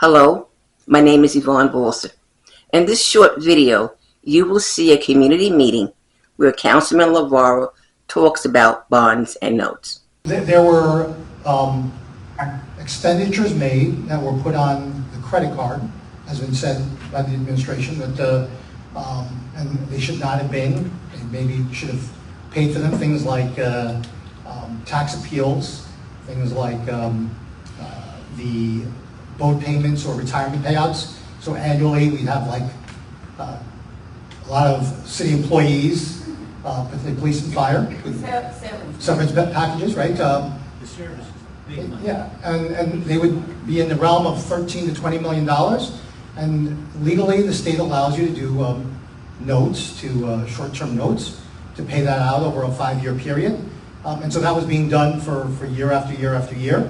Hello, my name is Yvonne Bolster. In this short video, you will see a community meeting where Councilman LaVara talks about bonds and notes. There were expenditures made that were put on the credit card, as been said by the administration, that and they should not have been. They maybe should have paid for them. Things like tax appeals, things like the boat payments or retirement payouts. So annually, we'd have like a lot of city employees, particularly police and fire, with severance packages, right? The service is big money. Yeah, and they would be in the realm of $13 to $20 million. And legally, the state allows you to do notes, short-term notes, to pay that out over a 5-year period. And so that was being done for year after year after year.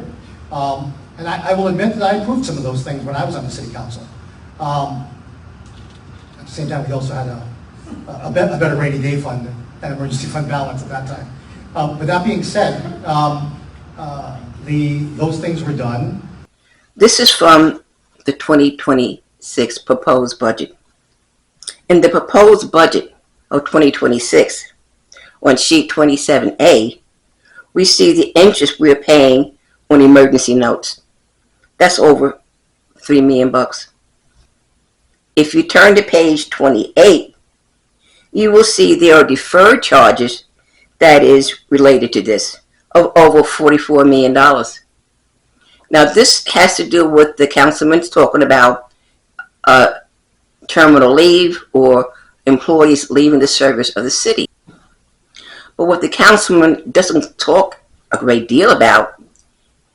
And I will admit that I approved some of those things when I was on the city council. At the same time, we also had a better rainy day fund and emergency fund balance at that time. But that being said, those things were done. This is from the 2026 proposed budget. In the proposed budget of 2026, on sheet 27A, we see the interest we're paying on emergency notes. That's over $3 million. If you turn to page 28, you will see there are deferred charges that is related to this of over $44 million. Now this has to do with the councilman's talking about terminal leave or employees leaving the service of the city. But what the councilman doesn't talk a great deal about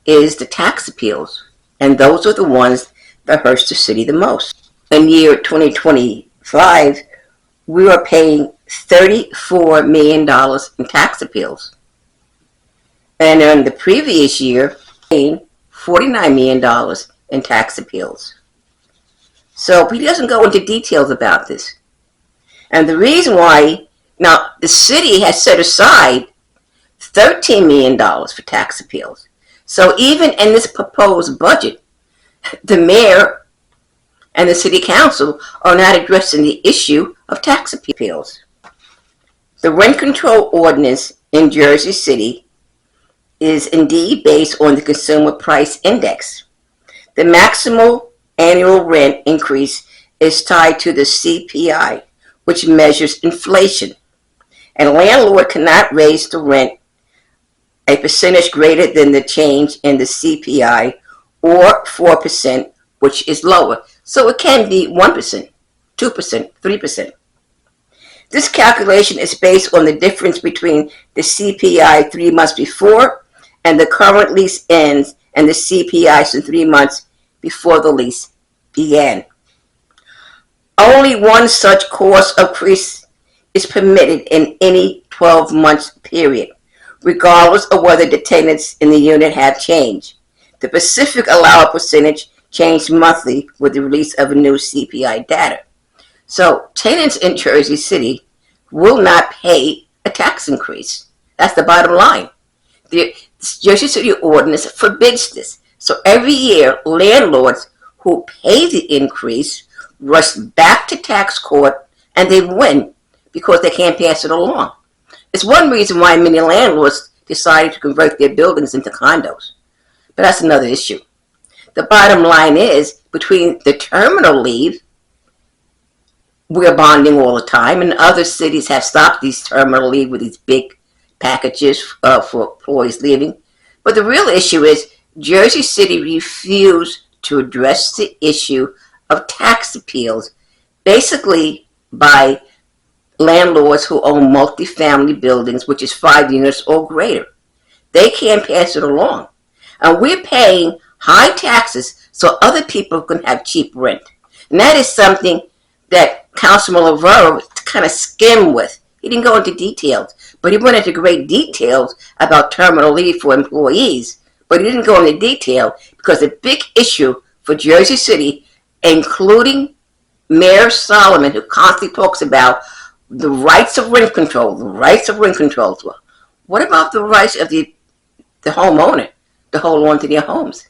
is the tax appeals. And those are the ones that hurts the city the most. In year 2025, we are paying $34 million in tax appeals. And in the previous year, paying $49 million in tax appeals. So he doesn't go into details about this. And the reason why, now the city has set aside $13 million for tax appeals. So even in this proposed budget, the mayor and the city council are not addressing the issue of tax appeals. The rent control ordinance in Jersey City is indeed based on the Consumer Price Index. The maximal annual rent increase is tied to the CPI, which measures inflation. And a landlord cannot raise the rent a percentage greater than the change in the CPI or 4%, which is lower. So it can be 1%, 2%, 3%. This calculation is based on the difference between the CPI 3 months before and the current lease ends and the CPI in 3 months before the lease began. Only one such cost increase is permitted in any 12-month period, regardless of whether the tenants in the unit have changed. The specific allowed percentage changed monthly with the release of a new CPI data. So tenants in Jersey City will not pay a tax increase. That's the bottom line. The Jersey City ordinance forbids this. So every year, landlords who pay the increase rush back to tax court and they win because they can't pass it along. It's one reason why many landlords decided to convert their buildings into condos. But that's another issue. The bottom line is, between the terminal leave, we're bonding all the time, and other cities have stopped these terminal leave with these big packages for employees leaving. But the real issue is Jersey City refused to address the issue of tax appeals, basically by landlords who own multifamily buildings, which is 5 units or greater. They can't pass it along. And we're paying high taxes so other people can have cheap rent. And that is something that Councilman LaVara kind of skimmed with. He didn't go into details, but he went into great details about terminal leave for employees. But he didn't go into detail because the big issue for Jersey City, including Mayor Solomon, who constantly talks about the rights of rent control, the rights of rent control. What about the rights of the homeowner to hold on to their homes?